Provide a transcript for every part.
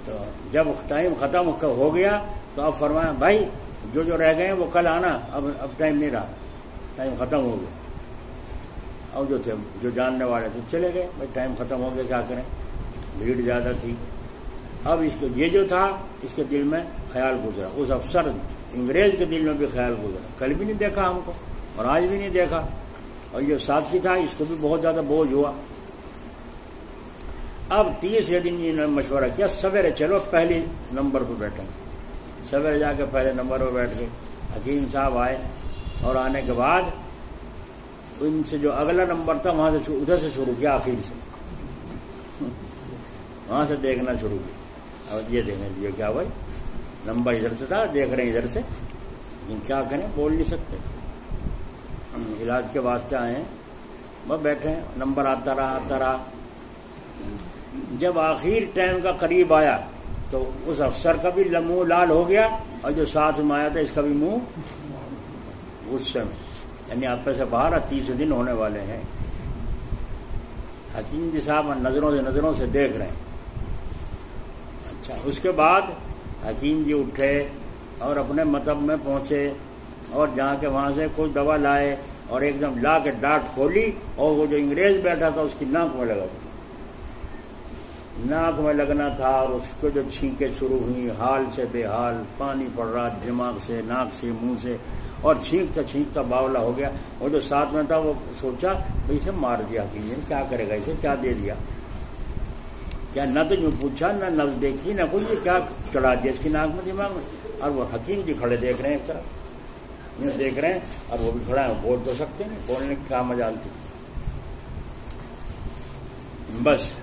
تو جب ٹائم ختم ہو گیا تو اب فرمایا بھائی جو رہ گئے ہیں وہ کل آنا، اب ٹائم نہیں رہا، ٹائم ختم ہو گیا. اور جو تھے جو جاننے والے تھے چلے گئے، بھائی ٹائم ختم ہو گیا کیا کریں، بھیڑ زیادہ تھی. اب اس کو یہ جو تھا اس کے دل میں خیال گزرا، اس افسر انگریز کے دل میں بھی خیال گزرا، کل بھی نہیں دیکھا ہم کو اور آج بھی نہیں دیکھا، اور یہ ساتھی تھا اس کو بھی بہت زیادہ بوجھ ہوا. اب تیسرے دن انہوں نے مشورہ کیا سویرے چلو پہلی نمبر پہ بیٹھیں. سویرے جا کے پہلے نمبر پہ بیٹھ گئے. حکیم صاحب آئے اور آنے کے بعد ان سے جو اگلا نمبر تھا وہاں سے ادھر سے شروع کیا، آخر سے وہاں سے دیکھنا شروع کیا. اور یہ دیکھنے لیے کیا بھائی نمبر ادھر سے تھا، دیکھ رہے ہیں ادھر سے، لیکن کیا کریں بول نہیں سکتے، علاج کے واسطے آئے ہیں، بس بیٹھے ہیں. نمبر آتا رہا. جب آخر ٹائم کا قریب آیا تو اس افسر کا بھی منہ لال ہو گیا اور جو ساتھ میں آیا تھا اس کا بھی منہ غصے میں، یعنی آپ سے باہر 30 دن ہونے والے ہیں. حکیم جی صاحب نظروں سے دیکھ رہے ہیں. اچھا اس کے بعد حکیم جی اٹھے اور اپنے مطب میں پہنچے اور جہاں کے وہاں سے کوئی دوا لائے اور ایک دم لا کے ڈانٹ کھولی اور وہ جو انگریز بیٹھا تھا اس کی ناک میں لگا، ناک میں لگنا تھا اور اس کو جو چھینکیں شروع ہوئی، حال سے بے حال، پانی پڑ رہا دماغ سے، ناک سے، منہ سے، اور چھینکتا باولا ہو گیا. وہ جو ساتھ میں تھا وہ سوچا بھائی اسے مار دیا حکیم نے، کیا کرے گا، اسے کیا دے دیا، کیا نہ تو یوں پوچھا نہ نبض دیکھی نہ کچھ، کیا چڑھا دیا اس کی ناک میں دماغ میں. اور وہ حکیم جی کھڑے دیکھ رہے ہیں ایک طرف، یوں دیکھ رہے ہیں اور وہ بھی کھڑا ہے، بول تو سکتے نہیں، بولنے کی کیا مجال تھی. بس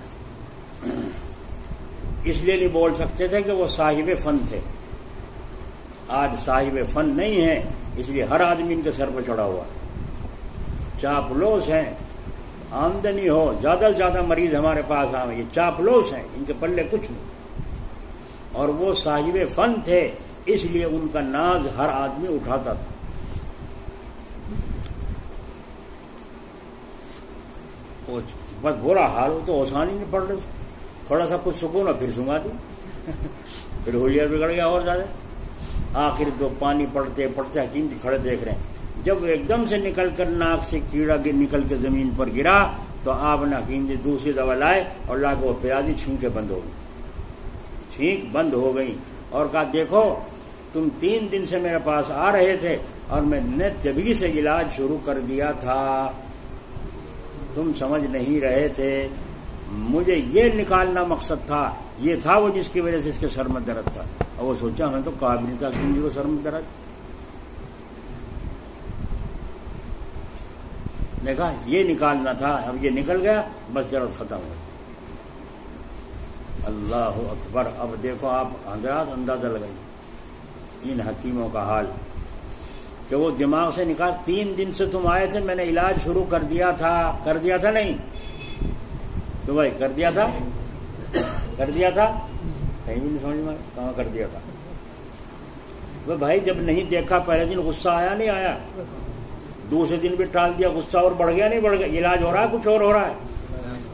اس لیے نہیں بول سکتے تھے کہ وہ صاحب فن تھے. آج صاحب فن نہیں ہے، اس لیے ہر آدمی ان کے سر پہ چڑھا ہوا. چاپلوس ہیں، آمدنی ہو زیادہ سے زیادہ مریض ہمارے پاس آئے، یہ چاپلوس ہیں، ان کے پلے کچھ نہیں. اور وہ صاحب فن تھے اس لیے ان کا ناز ہر آدمی اٹھاتا تھا. بس برا حال ہو تو اوسان ہی نہیں پڑ رہے، تھوڑا سا کچھ سکون اور پھر سنگا دی، پھر ہولیہ بگڑ گیا اور زیادہ. آخر دو پانی پڑتے حکیم جی کھڑے دیکھ رہے ہیں. جب وہ ایک دم سے نکل کر ناک سے کیڑا نکل کے زمین پر گرا تو آپ نے حکیم جی دوسری دوا لائے اور لا کے وہ پلا دی، چھینکیں بند ہو گئی، چھینک بند ہو گئی. اور کہا دیکھو تم 3 دن سے میرے پاس آ رہے تھے اور میں نے تبھی سے علاج شروع کر دیا تھا، تم سمجھ نہیں رہے تھے. مجھے یہ نکالنا مقصد تھا، یہ تھا وہ جس کی وجہ سے اس کے سر میں درد تھا. اور وہ سوچا ہمیں تو کہا بھی نہیں تھا کہ کو سر میں درد. نے کہا یہ نکالنا تھا، اب یہ نکل گیا، بس درد ختم ہو. اللہ اکبر. اب دیکھو آپ حضرات اندازہ لگائیے ان حکیموں کا حال کہ وہ دماغ سے نکال. 3 دن سے تم آئے تھے، میں نے علاج شروع کر دیا تھا نہیں تو بھائی کر دیا تھا کہیں بھی نہیں سمجھ میں کہاں کر دیا تھا. وہ بھائی جب نہیں دیکھا پہلے دن غصہ آیا نہیں آیا، دوسرے دن بھی ٹال دیا، غصہ اور بڑھ گیا نہیں بڑھ گیا، علاج ہو رہا ہے کچھ اور ہو رہا ہے.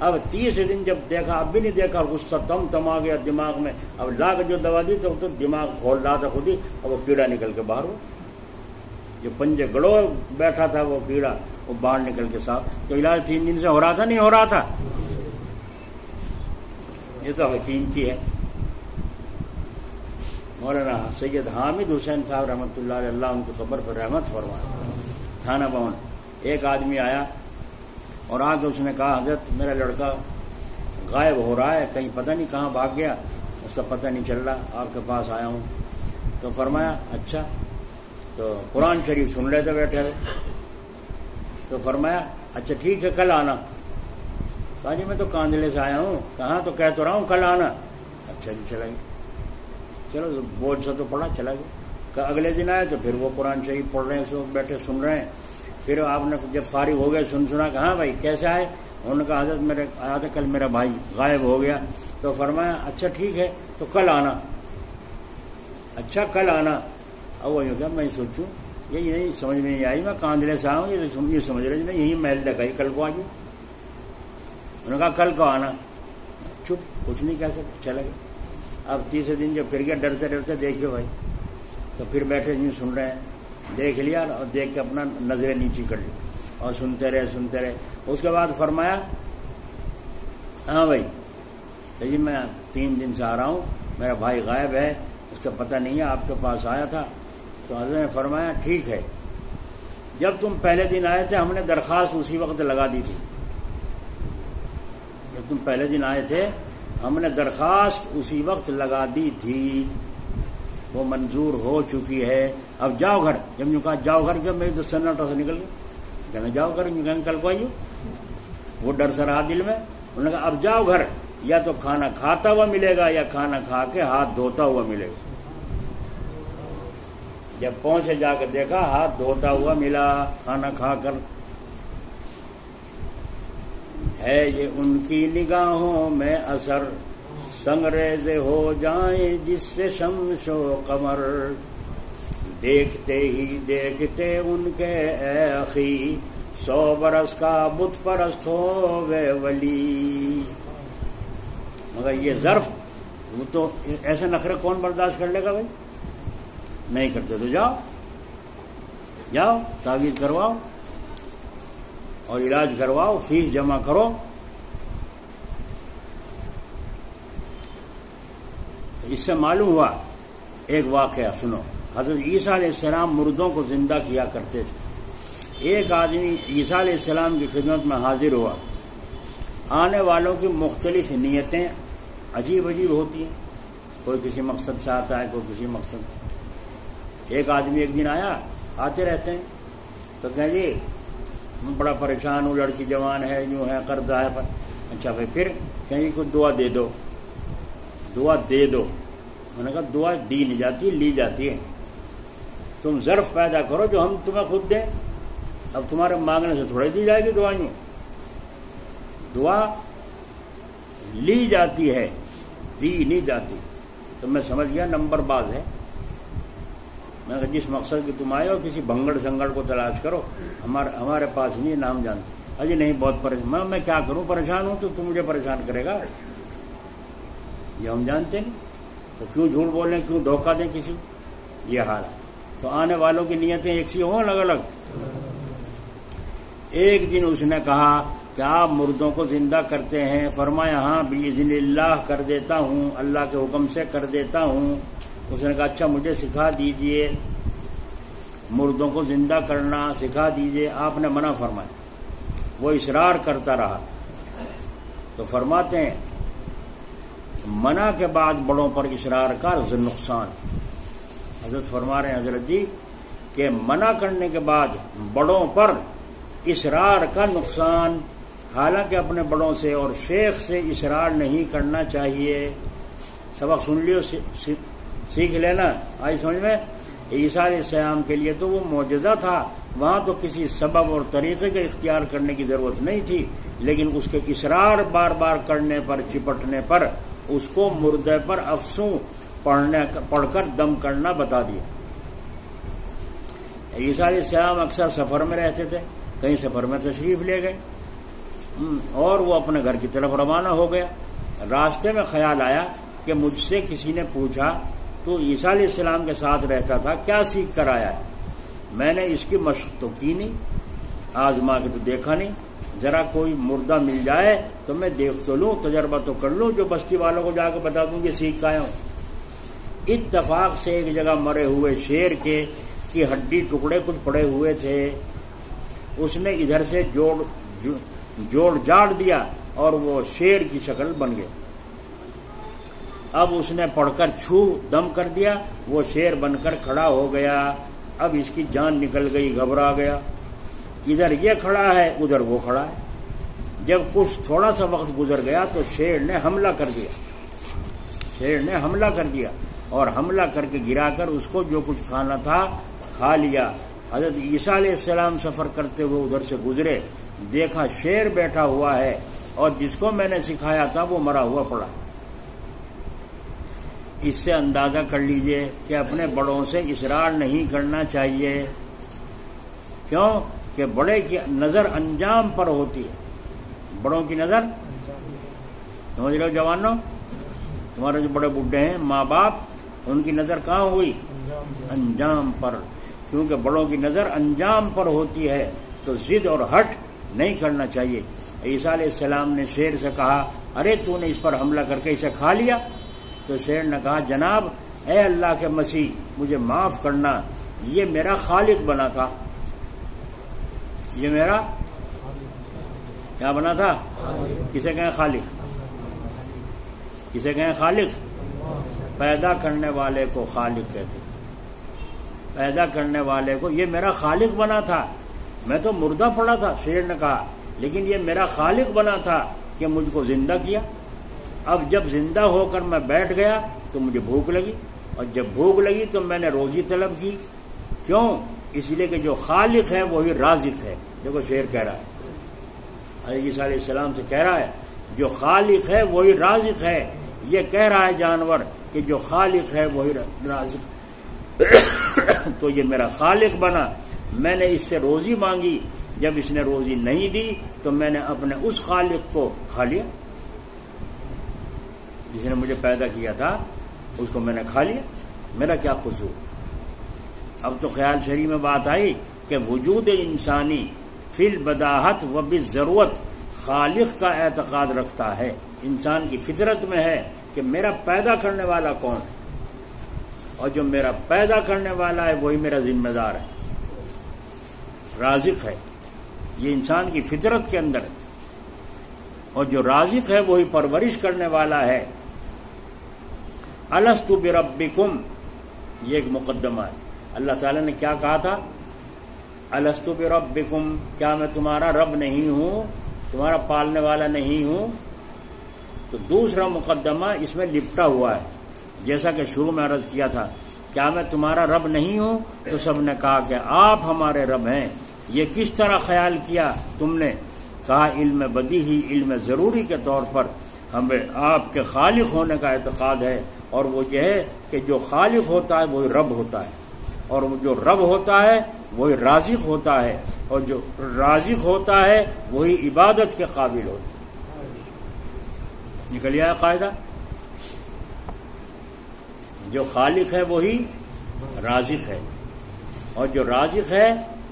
اب تیسرے دن جب دیکھا اب بھی نہیں دیکھا، غصہ تم آ گیا دماغ میں. اب لا کے جو دوا دی تو دماغ کھول رہا تھا خود ہی، اور وہ کیڑا نکل کے باہر ہوا، جو پنجے گڑو بیٹھا تھا وہ کیڑا وہ باہر نکل کے صاف. تو علاج 3 دن سے ہو رہا تھا نہیں ہو رہا تھا. یہ تو حکیم کی ہے. مولانا سید حامد حسین صاحب رحمۃ اللہ علیہ، اللہ ان کو قبر پر رحمت فرمائے. تھانہ بھون ایک آدمی آیا اور آ کے اس نے کہا حضرت میرا لڑکا غائب ہو رہا ہے، کہیں پتہ نہیں کہاں بھاگ گیا، اس کا پتہ نہیں چل رہا، آپ کے پاس آیا ہوں. تو فرمایا اچھا، تو قرآن شریف سن رہے تھے بیٹھے ہوئے. تو فرمایا اچھا ٹھیک ہے کل آنا. کہا جی میں تو کاندلے سے آیا ہوں. کہاں تو کہہ تو رہا ہوں کل آنا. اچھا جی چلا گیا. چلو بوجھ سے تو پڑھا چلا گیا. اگلے دن آئے تو پھر وہ قرآن شریف پڑھ رہے ہیں، اس وقت بیٹھے سن رہے ہیں. پھر آپ نے جب فارغ ہو گئے سنا کہ ہاں بھائی کیسے آئے، انہوں نے کہا حضرت میرے آیا تھا کل میرا بھائی غائب ہو گیا. تو فرمایا اچھا ٹھیک ہے تو کل آنا. اچھا کل آنا. اب وہ کیا میں سوچوں یہی نہیں سمجھ میں نہیں آئی، میں کاندلے سے آؤں یہ سمجھ رہے نہیں یہی محل لگائی کل کو آ جاؤ. انہوں نے کہا کل کو آنا. چپ کچھ نہیں کہہ سکتے چلا گیا. اب تیسرے دن جو پھر گیا ڈرتے ڈرتے دیکھیے بھائی، تو پھر بیٹھے نہیں سن رہے ہیں، دیکھ لیا اور دیکھ کے اپنا نظریں نیچی کر لی اور سنتے رہے۔ اس کے بعد فرمایا ہاں بھائی جی میں 3 دن سے آ رہا ہوں، میرا بھائی غائب ہے، اس کا پتہ نہیں ہے، آپ کے پاس آیا تھا۔ تو حضرت نے فرمایا ٹھیک ہے، جب تم پہلے دن آئے تھے ہم نے درخواست اسی وقت لگا دی تھی، جب تم پہلے دن آئے تھے ہم نے درخواست اسی وقت لگا دی تھی، وہ منظور ہو چکی ہے، اب جاؤ گھر۔ جب یوں کہا جاؤ گھر، جب میری تو سناٹا سے نکل گیا، کہنا جاؤ گھر، کہیں کل کو آئیو، وہ ڈر سا رہا دل میں۔ انہوں نے کہا اب جاؤ گھر، یا تو کھانا کھاتا ہوا ملے گا یا کھانا کھا کے ہاتھ دھوتا ہوا ملے گا۔ جب پہنچے جا کے دیکھا ہاتھ دھوتا ہوا ملا کھانا کھا کر۔ ہے یہ ان کی نگاہوں میں اثر، سنگریزے ہو جائیں جس سے شمس و قمر، دیکھتے ہی دیکھتے ان کے اے اخی، 100 برس کا بت پرست ہو گئے ولی۔ مگر یہ ظرف وہ تو ایسے نخرے کون برداشت کر لے گا بھائی؟ نہیں کرتے تو جاؤ تعویذ کرواؤ اور علاج کرواؤ، فیس جمع کرو۔ اس سے معلوم ہوا ایک واقعہ سنو۔ حضرت عیسیٰ علیہ السلام مردوں کو زندہ کیا کرتے تھے۔ ایک آدمی عیسیٰ علیہ السلام کی خدمت میں حاضر ہوا، آنے والوں کی مختلف نیتیں عجیب عجیب ہوتی ہیں، کوئی کسی مقصد سے آتا ہے، کوئی کسی مقصد سے۔ ایک آدمی ایک دن آیا، آتے رہتے ہیں، تو کہیں جی میں بڑا پریشان ہوں، لڑکی جوان ہے، یوں ہے، قرضہ ہے، اچھا بھائی پھر کہیں جی کوئی دعا دے دو، دعا دے دو۔ میں نے کہا دعا دی نہیں جاتی، لی جاتی ہے، تم ظرف پیدا کرو جو ہم تمہیں خود دیں، اب تمہارے مانگنے سے تھوڑی دی جائے گی دعائیں، دعا لی جاتی ہے، دی نہیں جاتی۔ تو میں سمجھ گیا نمبر باز ہے۔ میں نے کہا جس مقصد کی تم آئے ہو کسی بھنگڑ سنگڑ کو تلاش کرو، ہمارے پاس نہیں نام جانتے۔ اجی نہیں بہت پریشان، میں کیا کروں، پریشان ہوں تو مجھے پریشان کرے گا، یہ ہم جانتے نہیں، تو کیوں جھوٹ بولیں، کیوں دھوکہ دیں کسی کو، یہ حال ہے۔ تو آنے والوں کی نیتیں ایک سی ہوں الگ الگ۔ ایک دن اس نے کہا کہ آپ مردوں کو زندہ کرتے ہیں؟ فرمایا ہاں باذن اللہ کر دیتا ہوں، اللہ کے حکم سے کر دیتا ہوں۔ اس نے کہا اچھا مجھے سکھا دیجئے مردوں کو زندہ کرنا، سکھا دیجئے۔ آپ نے منع فرمایا، وہ اصرار کرتا رہا۔ تو فرماتے ہیں منع کے بعد بڑوں پر اصرار کا نقصان۔ حضرت فرما رہے ہیں حضرت جی کہ منع کرنے کے بعد بڑوں پر اصرار کا نقصان، حالانکہ اپنے بڑوں سے اور شیخ سے اصرار نہیں کرنا چاہیے۔ سبق سن لیو، سیکھ لینا، آئی سمجھ میں۔ عیسیٰ علیہ السلام کے لیے تو وہ معجزہ تھا، وہاں تو کسی سبب اور طریقے کا اختیار کرنے کی ضرورت نہیں تھی، لیکن اس کے اصرار بار بار کرنے پر، چپٹنے پر، اس کو مردے پر افسوں پڑھ کر دم کرنا بتا دیا۔ عیسیٰ علیہ السلام اکثر سفر میں رہتے تھے، کہیں سفر میں تشریف لے گئے اور وہ اپنے گھر کی طرف روانہ ہو گیا۔ راستے میں خیال آیا کہ مجھ سے کسی نے پوچھا تو عیسیٰ علیہ السلام کے ساتھ رہتا تھا، کیا سیکھ کر آیا ہے؟ میں نے اس کی مشق تو کی نہیں، آزما کے تو دیکھا نہیں، ذرا کوئی مردہ مل جائے تو میں دیکھ تو لوں، تجربہ تو کر لوں، جو بستی والوں کو جا کے بتا دوں کہ سیکھ کا آیا ہوں۔ اتفاق سے ایک جگہ مرے ہوئے شیر کے کی ہڈی ٹکڑے کچھ پڑے ہوئے تھے، اس نے ادھر سے جوڑ جاڑ دیا اور وہ شیر کی شکل بن گیا۔ اب اس نے پڑھ کر چھو دم کر دیا، وہ شیر بن کر کھڑا ہو گیا۔ اب اس کی جان نکل گئی، گھبرا گیا، ادھر یہ کھڑا ہے ادھر وہ کھڑا ہے۔ جب کچھ تھوڑا سا وقت گزر گیا تو شیر نے حملہ کر دیا، شیر نے حملہ کر دیا اور حملہ کر کے گرا کر اس کو جو کچھ کھانا تھا کھا لیا۔ حضرت عیسیٰ علیہ السلام سفر کرتے ہوئے ادھر سے گزرے، دیکھا شیر بیٹھا ہوا ہے اور جس کو میں نے سکھایا تھا وہ مرا ہوا پڑا۔ اس سے اندازہ کر لیجئے کہ اپنے بڑوں سے اصرار نہیں کرنا چاہیے، کیوں کہ بڑے کی نظر انجام پر ہوتی ہے، بڑوں کی نظر، سمجھ لو جوانوں، تمہارے جو بڑے بڈھے ہیں ماں باپ، ان کی نظر کہاں ہوئی؟ انجام پر، کیونکہ بڑوں کی نظر انجام پر ہوتی ہے، تو ضد اور ہٹ نہیں کرنا چاہیے۔ عیسیٰ علیہ السلام نے شیر سے کہا ارے تو نے اس پر حملہ کر کے اسے کھا لیا؟ تو شیر نے کہا جناب اے اللہ کے مسیح مجھے معاف کرنا، یہ میرا خالق بنا تھا، یہ میرا کیا بنا تھا؟ کسے کہیں خالق؟ کسے کہیں خالق؟ پیدا کرنے والے کو خالق کہتے، پیدا کرنے والے کو، یہ میرا خالق بنا تھا، میں تو مردہ پڑا تھا، شیر نے کہا، لیکن یہ میرا خالق بنا تھا کہ مجھ کو زندہ کیا۔ اب جب زندہ ہو کر میں بیٹھ گیا تو مجھے بھوک لگی، اور جب بھوک لگی تو میں نے روزی طلب کی۔ کیوں؟ اس لیے کہ جو خالق ہے وہی رازق ہے۔ دیکھو شیر کہہ رہا ہے، حضرت عیسیٰ علیہ السلام سے کہہ رہا ہے جو خالق ہے وہی رازق ہے۔ یہ کہہ رہا ہے جانور کہ جو خالق ہے وہی رازق، تو یہ میرا خالق بنا، میں نے اس سے روزی مانگی، جب اس نے روزی نہیں دی تو میں نے اپنے اس خالق کو کھا لیا، جس نے مجھے پیدا کیا تھا اس کو میں نے کھا لیا، میرا کیا قصور؟ اب تو خیال شہری میں بات آئی کہ وجود انسانی فی البداہت و بالضرورت خالق کا اعتقاد رکھتا ہے، انسان کی فطرت میں ہے کہ میرا پیدا کرنے والا کون ہے، اور جو میرا پیدا کرنے والا ہے وہی میرا ذمہ دار ہے، رازق ہے، یہ انسان کی فطرت کے اندر ہے، اور جو رازق ہے وہی پرورش کرنے والا ہے۔ الستُ بربکم، یہ ایک مقدمہ ہے، اللہ تعالیٰ نے کیا کہا تھا؟ الستُ بربکم، کیا میں تمہارا رب نہیں ہوں، تمہارا پالنے والا نہیں ہوں؟ تو دوسرا مقدمہ اس میں لپٹا ہوا ہے، جیسا کہ شروع میں عرض کیا تھا، کیا میں تمہارا رب نہیں ہوں؟ تو سب نے کہا کہ آپ ہمارے رب ہیں۔ یہ کس طرح خیال کیا تم نے؟ کہا علم بدیہی، علم ضروری کے طور پر ہمیں آپ کے خالق ہونے کا اعتقاد ہے، اور وہ یہ ہے کہ جو خالق ہوتا ہے وہی رب ہوتا ہے، اور جو رب ہوتا ہے وہی رازق ہوتا ہے، اور جو رازق ہوتا ہے وہی عبادت کے قابل ہوتا ہے۔ نکل آیا قاعدہ؟ جو خالق ہے وہی رازق ہے، اور جو رازق ہے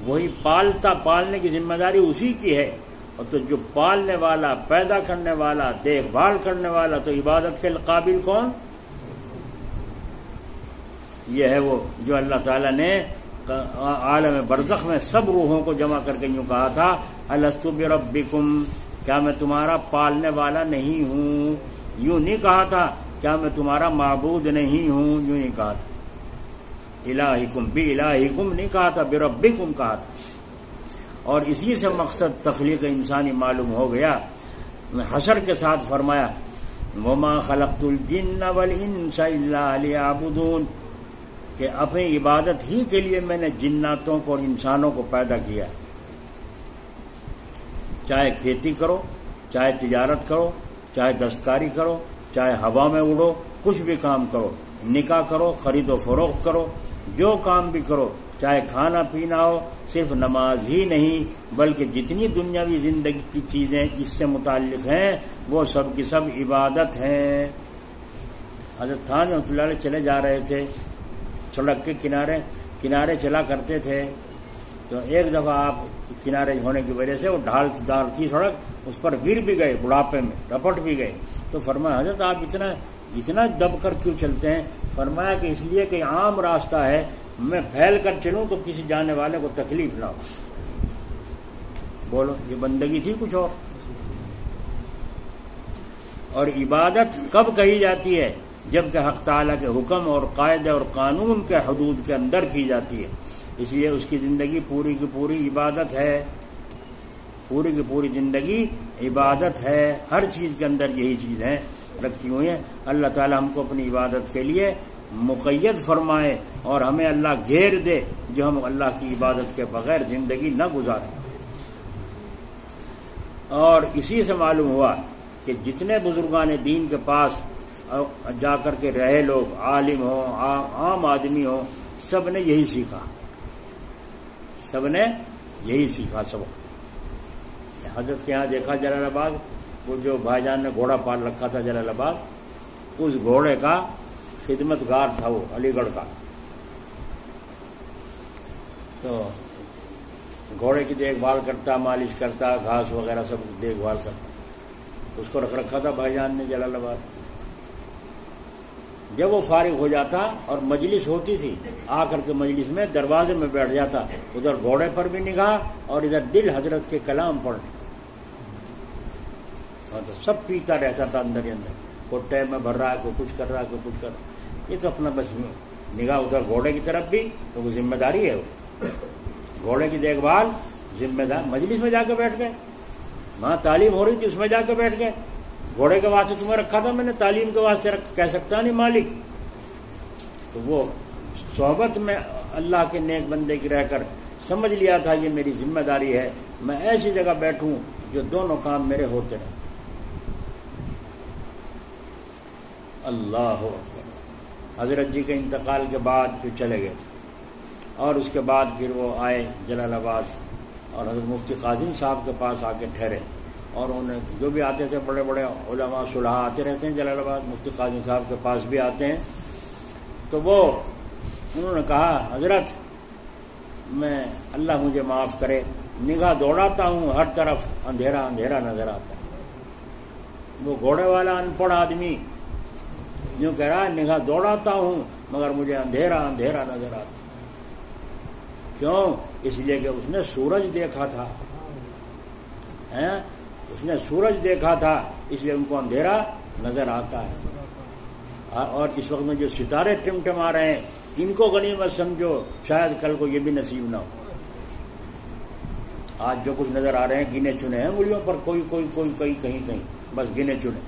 وہی پالنے کی ذمہ داری اسی کی ہے، اور تو جو پالنے والا، پیدا کرنے والا، دیکھ بھال کرنے والا، تو عبادت کے قابل کون؟ یہ ہے وہ جو اللہ تعالیٰ نے عالم برزخ میں سب روحوں کو جمع کر کے یوں کہا تھا الستُ بربکم، کیا میں تمہارا پالنے والا نہیں ہوں؟ یوں نہیں کہا تھا کیا میں تمہارا معبود نہیں ہوں، یوں ہی کہا تھا، الہکم بِالہکم نہیں کہا تھا، بربکم کہا تھا۔ اور اسی سے مقصد تخلیق انسانی معلوم ہو گیا۔ حشر کے ساتھ فرمایا وَمَا خَلَقْتُ الْجِنَّ وَالْإِنسَ إِلَّا لِيَعْبُدُونَ، کہ اپنی عبادت ہی کے لیے میں نے جناتوں کو اور انسانوں کو پیدا کیا ہے۔ چاہے کھیتی کرو، چاہے تجارت کرو، چاہے دستکاری کرو، چاہے ہوا میں اڑو، کچھ بھی کام کرو، نکاح کرو، خرید و فروخت کرو، جو کام بھی کرو، چاہے کھانا پینا ہو، صرف نماز ہی نہیں بلکہ جتنی دنیاوی زندگی کی چیزیں اس سے متعلق ہیں وہ سب کی سب عبادت ہیں۔ حضرت خان رحمۃ اللہ علیہ چلے جا رہے تھے، سڑک کے کنارے چلا کرتے تھے، تو ایک دفعہ آپ کنارے ہونے کی وجہ سے وہ ڈھال دار تھی سڑک، اس پر گر بھی گئے، بڑھاپے میں رپٹ بھی گئے۔ تو فرمایا حضرت آپ اتنا دب کر کیوں چلتے ہیں؟ فرمایا کہ اس لیے کہ عام راستہ ہے، میں پھیل کر چلوں تو کسی جانے والے کو تکلیف نہ ہو۔ بولو یہ بندگی تھی کچھ اور عبادت کب کہی جاتی ہے؟ جبکہ حق تعالیٰ کے حکم اور قاعدے اور قانون کے حدود کے اندر کی جاتی ہے، اس لیے اس کی زندگی پوری کی پوری عبادت ہے، پوری کی پوری زندگی عبادت ہے، ہر چیز کے اندر یہی چیزیں رکھی ہوئی ہیں۔ اللہ تعالیٰ ہم کو اپنی عبادت کے لیے مقید فرمائے اور ہمیں اللہ گھیر دے جو ہم اللہ کی عبادت کے بغیر زندگی نہ گزاریں۔ اور اسی سے معلوم ہوا کہ جتنے بزرگان دین کے پاس جا کر کے رہے لوگ، عالم ہوں، عام آدمی ہوں، سب نے یہی سیکھا، سب نے یہی سیکھا سبق۔ حضرت کے یہاں دیکھا جلال آباد، وہ جو بھائی جان نے گھوڑا پال رکھا تھا جلال آباد، اس گھوڑے کا خدمتگار تھا، وہ علی گڑھ کا. تو گھوڑے کی دیکھ بھال کرتا، مالش کرتا، گھاس وغیرہ سب دیکھ بھال کرتا. اس کو رکھ رکھا تھا بھائی جان نے جلال آباد. جب وہ فارغ ہو جاتا اور مجلس ہوتی تھی، آ کر کے مجلس میں دروازے میں بیٹھ جاتا، ادھر گھوڑے پر بھی نگاہ اور ادھر دل حضرت کے کلام پڑھنے. سب پیتا رہتا تھا اندر ہی اندر. کوئی ٹیم میں بھر رہا ہے، کوئی کچھ کر رہا ہے، کوئی کچھ کر رہا ہے. یہ تو اپنا بس نگاہ ادھر گھوڑے کی طرف بھی، تو وہ ذمہ داری ہے. وہ گھوڑے کی دیکھ بھال ذمہ دار. مجلس میں جا کے بیٹھ گئے، وہاں تعلیم ہو رہی تھی، اس میں جا کے بیٹھ گئے. گھوڑے کے واسطے تمہیں رکھا تھا میں نے، تعلیم کے واسطے کہہ سکتا نہیں مالک. تو وہ صحبت میں اللہ کے نیک بندے کی رہ کر سمجھ لیا تھا یہ میری ذمہ داری ہے، میں ایسی جگہ بیٹھوں جو دونوں کام میرے ہوتے رہیں. اللہ اکبر. حضرت جی کے انتقال کے بعد پھر چلے گئے تھے، اور اس کے بعد پھر وہ آئے جلال آباد اور حضرت مفتی قاسم صاحب کے پاس آ کے ٹھہرے. اور انہیں جو بھی آتے تھے بڑے بڑے علماء صلحاء آتے رہتے ہیں جلال آباد، مفتی قاسم صاحب کے پاس بھی آتے ہیں. تو وہ انہوں نے کہا حضرت میں اللہ مجھے معاف کرے، نگاہ دوڑاتا ہوں ہر طرف اندھیرا اندھیرا نظر آتا ہے. وہ گھوڑے والا ان پڑھ آدمی یوں کہہ رہا ہے نگاہ دوڑاتا ہوں مگر مجھے اندھیرا اندھیرا نظر آتا. کیوں؟ اس لیے کہ اس نے سورج دیکھا تھا، اس نے سورج دیکھا تھا، اس لیے ان کو اندھیرا نظر آتا ہے. اور اس وقت میں جو ستارے ٹمٹما رہے ہیں ان کو غنیمت سمجھو، شاید کل کو یہ بھی نصیب نہ ہو. آج جو کچھ نظر آ رہے ہیں گنے چنے ہیں انگلیوں پر، کوئی کوئی کوئی کہیں کہیں کہیں بس گنے چنے.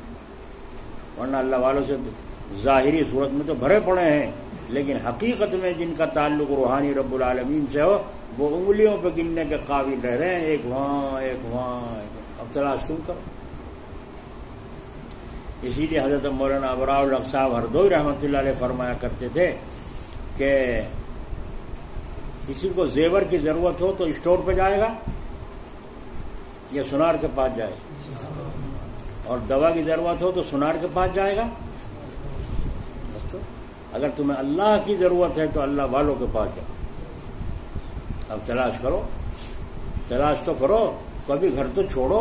ورنہ اللہ والوں سے ظاہری صورت میں تو بھرے پڑے ہیں، لیکن حقیقت میں جن کا تعلق روحانی رب العالمین سے ہو وہ انگلیوں پہ گننے کے قابل رہ رہے ہیں. ایک وہاں ایک وہاں. اب تلاش تم کرو. اسی لیے حضرت مولانا ابراء الحق صاحب ہردوئی رحمۃ اللہ علیہ فرمایا کرتے تھے کہ کسی کو زیور کی ضرورت ہو تو اسٹور پہ جائے گا یا سونار کے پاس جائے گا، اور دوا کی ضرورت ہو تو سونار کے پاس جائے گا. اگر تمہیں اللہ کی ضرورت ہے تو اللہ والوں کے پاس جاؤ. اب تلاش کرو، تلاش تو کرو، کبھی گھر تو چھوڑو،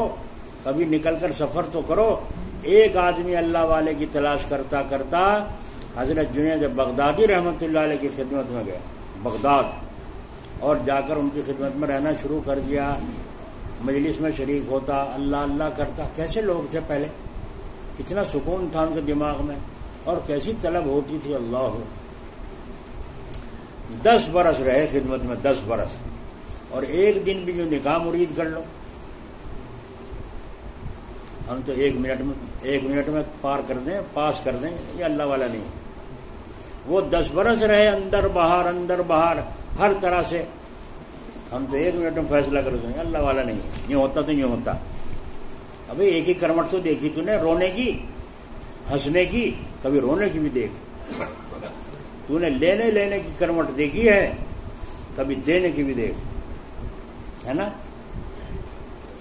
کبھی نکل کر سفر تو کرو. ایک آدمی اللہ والے کی تلاش کرتا کرتا حضرت جنید بغدادی رحمۃ اللہ علیہ کی خدمت میں گیا بغداد، اور جا کر ان کی خدمت میں رہنا شروع کر دیا. مجلس میں شریک ہوتا، اللہ اللہ کرتا. کیسے لوگ تھے پہلے، کتنا سکون تھا ان کے دماغ میں، اور کیسی طلب ہوتی تھی. اللہ 10 برس رہے خدمت میں، 10 برس. اور ایک دن بھی جو نکاح مرید کر لو. ہم تو ایک منٹ میں پار کر دیں، پاس کر دیں، یہ اللہ والا نہیں. وہ 10 برس رہے اندر باہر ہر طرح سے. ہم تو ایک منٹ میں فیصلہ کر دیں، اللہ والا نہیں. یوں ہوتا تو یوں ہوتا. ابھی ایک ہی کرمٹ تو دیکھی تو نے، رونے کی ہنسنے کی، کبھی رونے کی بھی دیکھ. تو نے لینے کی کرمٹ دیکھی ہے، کبھی دینے کی بھی دیکھ، ہے نا.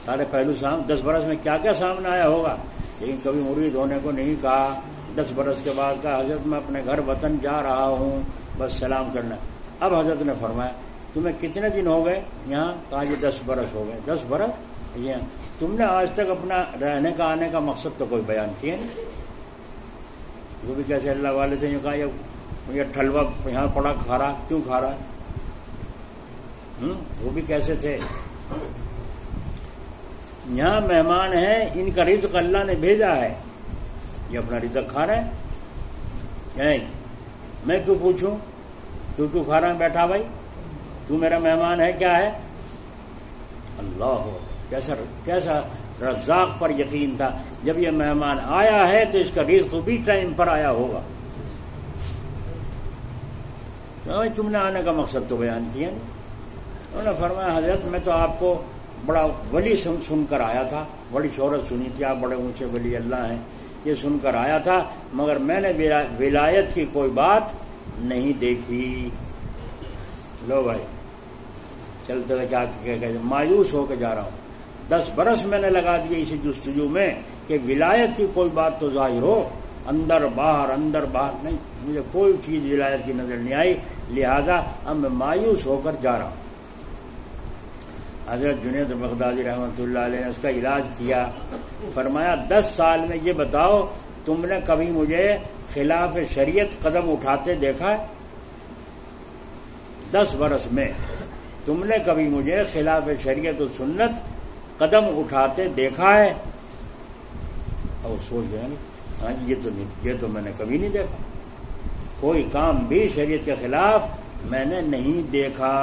سارے پہلو 10 برس میں کیا کیا سامنے آیا ہوگا. لیکن کبھی مرید ہونے کو نہیں کہا. 10 برس کے بعد کہا حضرت میں اپنے گھر وطن جا رہا ہوں، بس سلام کرنا. اب حضرت نے فرمایا تمہیں کتنے دن ہو گئے یہاں؟ کہا یہ 10 برس ہو گئے. 10 برس جی ہاں. تم نے آج تک اپنا رہنے کا آنے کا مقصد تو کوئی بیان کیا نہیں. وہ بھی کیسے اللہ والے تھے. کہا یہ ٹھلوا یہاں پڑا کھا رہا، کیوں کھا رہا ہے؟ وہ بھی کیسے تھے. یہاں مہمان ہیں، ان کا رزق اللہ نے بھیجا ہے، یہ اپنا رزق کھا رہے ہیں. میں کیوں پوچھوں تو کیوں کھا رہا ہے بیٹھا بھائی؟ تو میرا مہمان ہے کیا ہے؟ اللہ کیسا رزاق پر یقین تھا. جب یہ مہمان آیا ہے تو اس کا رزق بھی ٹائم پر آیا ہوگا. تو تم نے آنے کا مقصد تو بیان کیا نہیں. انہوں نے فرمایا حضرت میں تو آپ کو بڑا ولی سن کر آیا تھا، بڑی شہرت سنی تھی، آپ بڑے اونچے ولی اللہ ہیں، یہ سن کر آیا تھا، مگر میں نے ولایت کی کوئی بات نہیں دیکھی. لو بھائی چلتے ہوئے کیا مایوس ہو کے جا رہا ہوں. 10 برس میں نے لگا دیے اسی جستجو میں کہ ولایت کی کوئی بات تو ظاہر ہو. اندر باہر نہیں، مجھے کوئی چیز ولایت کی نظر نہیں آئی، لہذا اب میں مایوس ہو کر جا رہا ہوں۔ حضرت جنید بغدادی رحمۃ اللہ علیہ نے اس کا علاج کیا، فرمایا 10 سال میں یہ بتاؤ تم نے کبھی مجھے خلاف شریعت قدم اٹھاتے دیکھا ہے؟ 10 برس میں تم نے کبھی مجھے خلاف شریعت و سنت قدم اٹھاتے دیکھا ہے؟ اور سوچ گیا نہیں، ہاں جی یہ تو میں نے کبھی نہیں دیکھا، کوئی کام بھی شریعت کے خلاف میں نے نہیں دیکھا۔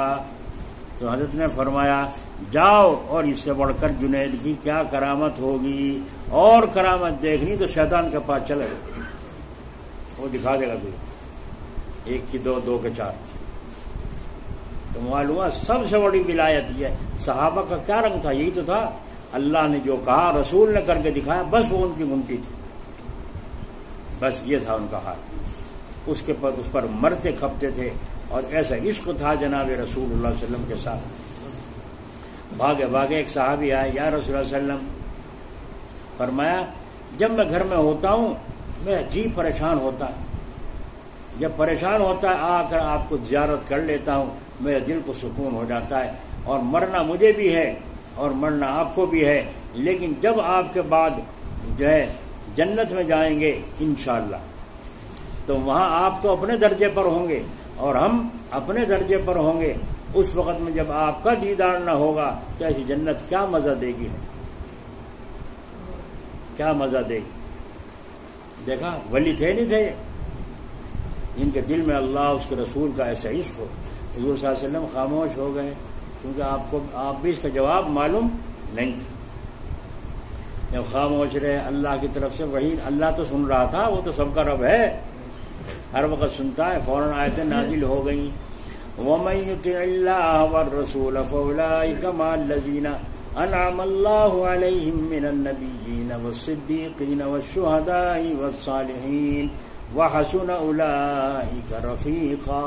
تو حضرت نے فرمایا جاؤ اور اس سے بڑھ کر جنید کی کیا کرامت ہوگی، اور کرامت دیکھنی تو شیطان کے پاس چلے گا، وہ دکھا دے گا تجھے، 1 کی 2، 2 کے 4۔ تو معلوم ہوا سب سے بڑی ولایت یہ ہے۔ صحابہ کا کیا رنگ تھا؟ یہی تو تھا، اللہ نے جو کہا رسول نے کر کے دکھایا، بس وہ ان کی گھنٹی تھی، بس یہ تھا ان کا حال، اس پر مرتے کھپتے تھے، اور ایسا عشق تھا جناب رسول اللہ صلی اللہ علیہ وسلم کے ساتھ۔ بھاگے ایک صحابی آئے، یا رسول اللہ صلی اللہ علیہ وسلم، فرمایا جب میں گھر میں ہوتا ہوں میں جی پریشان ہوتا ہے، جب پریشان ہوتا ہے آ کر آپ کو زیارت کر لیتا ہوں، میرے دل کو سکون ہو جاتا ہے، اور مرنا مجھے بھی ہے اور مرنا آپ کو بھی ہے، لیکن جب آپ کے بعد جو ہے جنت میں جائیں گے انشاءاللہ، تو وہاں آپ تو اپنے درجے پر ہوں گے اور ہم اپنے درجے پر ہوں گے، اس وقت میں جب آپ کا دیدار نہ ہوگا تو ایسی جنت کیا مزہ دے گی، کیا مزہ دے گی۔ دیکھا ولی تھے نہیں تھے جن کے دل میں اللہ اس کے رسول کا ایسا عشق ہو۔ حضور صلی اللہ علیہ وسلم خاموش ہو گئے، کیونکہ آپ بھی اس کا جواب معلوم نہیں تھا۔ جب خاموش رہے، اللہ کی طرف سے وحی، اللہ تو سن رہا تھا، وہ تو سب کا رب ہے، ہر وقت سنتا ہے، فوراً آیتیں نازل ہو گئیں، وَمَن يُطِعِ اللَّهَ وَالرَّسُولَ فَأُولَٰئِكَ مَعَ الَّذِينَ أَنْعَمَ اللَّهُ عَلَيْهِم مِّنَ النَّبِيِّينَ وَالصِّدِّيقِينَ وَالشُّهَدَاءِ وَالصَّالِحِينَ وَحَسُنَ أُولَٰئِكَ رَفِيقًا۔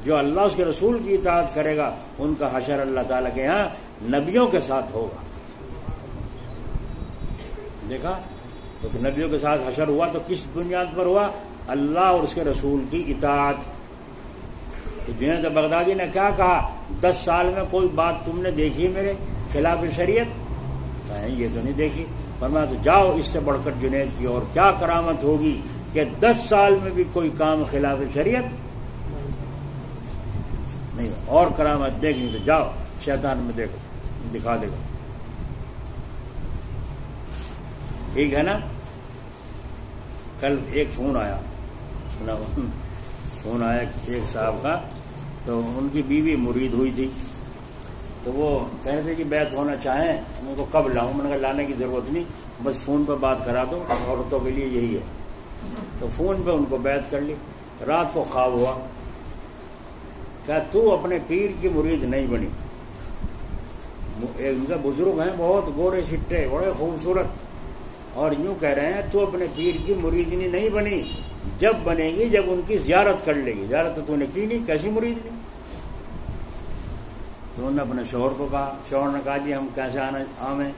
جو اللہ اس کے رسول کی اطاعت کرے گا ان کا حشر اللہ تعالیٰ کے ہاں نبیوں کے ساتھ ہوگا۔ دیکھا تو نبیوں کے ساتھ حشر ہوا تو کس بنیاد پر ہوا؟ اللہ اور اس کے رسول کی اطاعت۔ تو جنید بغدادی نے کیا کہا؟ 10 سال میں کوئی بات تم نے دیکھی میرے خلاف شریعت؟ کہیں یہ تو نہیں دیکھی۔ فرمایا تو جاؤ اس سے بڑھ کر جنید کی اور کیا کرامت ہوگی کہ 10 سال میں بھی کوئی کام خلاف شریعت نہیں، اور کرامت دیکھنی تو جاؤ شیطان میں دیکھو، دکھا دے گا۔ ٹھیک ہے نا؟ کل ایک فون آیا، سنا فون آیا ایک صاحب کا، تو ان کی بیوی مرید ہوئی تھی، تو وہ کہہ رہے تھے کہ بیعت ہونا چاہیں، ان کو کب لاؤں؟ میں نے کہا لانے کی ضرورت نہیں، بس فون پہ بات کرا دو، عورتوں کے لیے یہی ہے۔ تو فون پہ ان کو بیعت کر لی۔ رات کو خواب ہوا، کیا تو اپنے پیر کی مرید نہیں بنی؟ ان کے بزرگ ہیں بہت گورے چھٹے، بڑے خوبصورت، اور یوں کہہ رہے ہیں تو اپنے پیر کی مریدنی نہیں بنی، جب بنے گی جب ان کی زیارت کر لے گی۔ زیارت تو نے کی نہیں، کیسی مریدنی؟ تو انہوں نے اپنے شوہر کو کہا، شوہر نے کہا جی ہم کیسے آویں،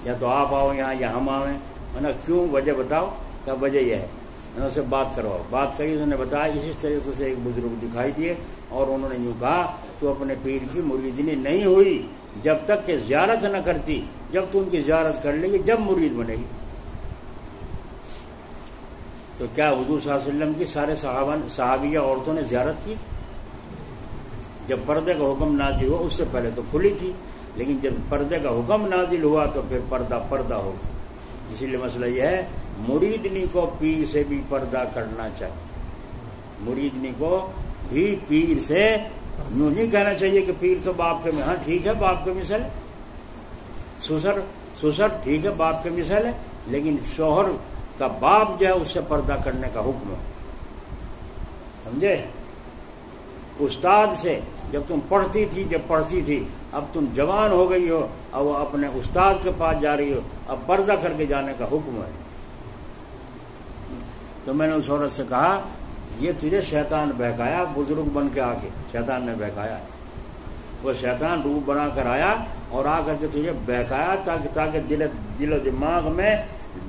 یا تو آپ آؤ یہاں یا ہم آویں؟ میں نے کیوں، وجہ بتاؤ؟ کیا وجہ یہ ہے؟ میں نے اس سے بات کرواؤ۔ بات کری، انہوں نے بتایا اسی طریقے سے ایک بزرگ دکھائی دیے، اور انہوں نے یوں کہا تو اپنے پیر کی مریدنی نہیں ہوئی جب تک کہ زیارت نہ کرتی، جب تو ان کی زیارت کر لے گی جب مرید بنے گی۔ تو کیا حضور صلی اللہ علیہ وسلم کی سارے صحابیہ عورتوں نے زیارت کی؟ جب پردے کا حکم نازل ہوا اس سے پہلے تو کھلی تھی، لیکن جب پردے کا حکم نازل ہوا تو پھر پردہ ہوگا۔ اسی لیے مسئلہ یہ ہے مریدنی کو پیر سے بھی پردہ کرنا چاہیے، مریدنی کو بھی پیر سے یوں نہیں کہنا چاہیے کہ پیر تو باپ کے، ہاں ٹھیک ہے باپ کے مثل، سسر ٹھیک ہے باپ کے مثل ہے، لیکن شوہر کا باپ جو ہے اس سے پردہ کرنے کا حکم ہے، سمجھے؟ استاد سے جب تم پڑھتی تھی، اب تم جوان ہو گئی ہو، اب وہ اپنے استاد کے پاس جا رہی ہو، اب پردہ کر کے جانے کا حکم ہے۔ تو میں نے اس عورت سے کہا یہ تجھے شیطان بہکایا، بزرگ بن کے آ کے شیطان نے بہکایا، وہ شیطان روح بنا کر آیا اور آ کر کے تجھے بہکایا تاکہ دل و دماغ میں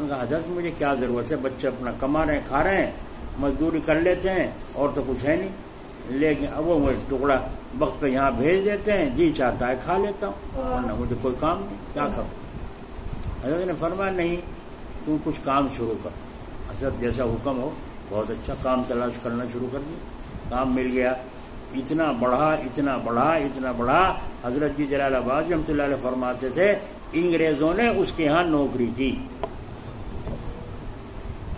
نے کہا حضرت مجھے کیا ضرورت ہے، بچے اپنا کما رہے ہیں، کھا رہے ہیں، مزدوری کر لیتے ہیں اور تو کچھ ہے نہیں، لیکن اب وہ مجھے ٹکڑا وقت پہ یہاں بھیج دیتے ہیں، جی چاہتا ہے کھا لیتا ہوں، ورنہ مجھے کوئی کام نہیں، کیا کروں؟ حضرت نے فرمایا نہیں، تم کچھ کام شروع کر۔ حضرت جیسا حکم ہو، بہت اچھا کام تلاش کرنا شروع کر دیا، کام مل گیا، اتنا بڑھا اتنا بڑھا اتنا بڑھا، حضرت جی جلال آباد رحمۃ اللہ علیہ فرماتے تھے انگریزوں نے اس کے ہاں نوکری کی،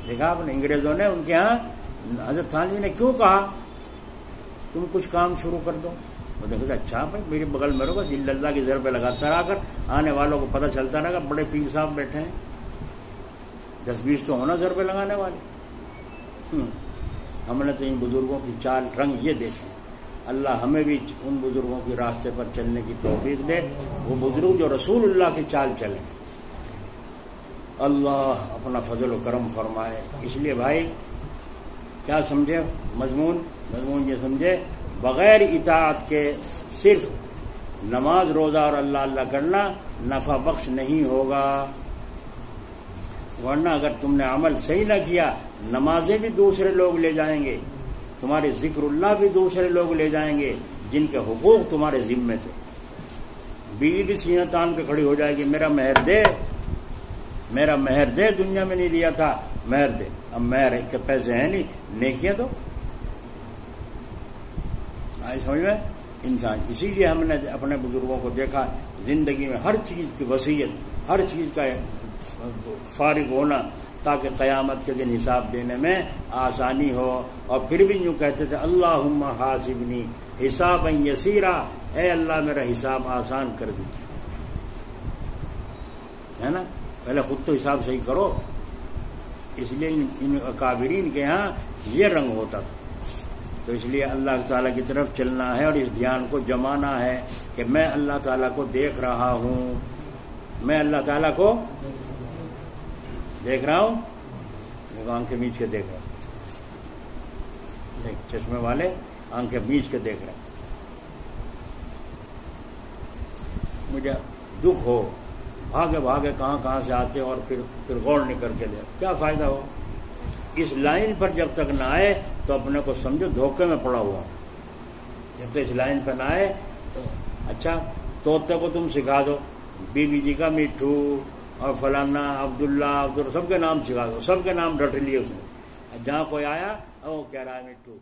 دیکھا آپ نے، انگریزوں نے ان کے ہاں، حضرت تھانوی نے کیوں کہا تم کچھ کام شروع کر دو؟ وہ دیکھتے اچھا بھائی میرے بغل میں رہو، دل اللہ کی ضربیں لگاتا رہا کر، آنے والوں کو پتہ چلتا رہا بڑے پیر صاحب بیٹھے ہیں، 10-20 تو ہونا ضربے لگانے والے۔ ہم نے تو ان بزرگوں کی چال رنگ یہ دیکھے، اللہ ہمیں بھی ان بزرگوں کے راستے پر چلنے کی توفیق دے، وہ بزرگ جو رسول اللہ کی چال چلیں، اللہ اپنا فضل و کرم فرمائے۔ اس لیے بھائی کیا سمجھے مضمون یہ سمجھے، بغیر اطاعت کے صرف نماز روزہ اور اللہ اللہ کرنا نفع بخش نہیں ہوگا، ورنہ اگر تم نے عمل صحیح نہ کیا، نمازیں بھی دوسرے لوگ لے جائیں گے، تمہارے ذکر اللہ بھی دوسرے لوگ لے جائیں گے جن کے حقوق تمہارے ذمے تھے۔ بیوی بھی سینہ تان کے کھڑی ہو جائے گی، میرا مہر دے، دنیا میں نہیں دیا تھا، مہر دے، اب مہر کے پیسے ہیں نہیں، نیکیاں دو، سمجھ میں انسان۔ اسی لیے ہم نے اپنے بزرگوں کو دیکھا، زندگی میں ہر چیز کی وصیت، ہر چیز کا فارغ ہونا تاکہ قیامت کے دن حساب دینے میں آسانی ہو، اور پھر بھی یوں کہتے تھے اللہم حاسبنی حسابا یسیرا، اے اللہ میرا حساب آسان کر دیجیے، ہے نا، پہلے خود تو حساب صحیح کرو۔ اس لیے ان اکابرین کے ہاں یہ رنگ ہوتا تھا، تو اس لیے اللہ تعالیٰ کی طرف چلنا ہے اور اس دھیان کو جمانا ہے کہ میں اللہ تعالیٰ کو دیکھ رہا ہوں، میں اللہ تعالیٰ کو دیکھ رہا ہوں، آنکھیں بیچ کے دیکھ رہا ہوں، چشمے والے آنکھیں بیچ کے دیکھ رہے ہیں۔ مجھے دکھ ہو، بھاگے کہاں سے آتے اور پھر غور نہیں کر کے دے، کیا فائدہ ہو؟ اس لائن پر جب تک نہ آئے تو اپنے کو سمجھو دھوکے میں پڑا ہوا، جب تک اس لائن پہ نہ آئے تو اچھا طوطے کو تم سکھا دو، بی بی جی کا مٹھو اور فلانا عبداللہ سب کے نام سکھا دو، سب کے نام رٹ لیے اس نے، جہاں کوئی آیا وہ کہہ رہا ہے مٹھو،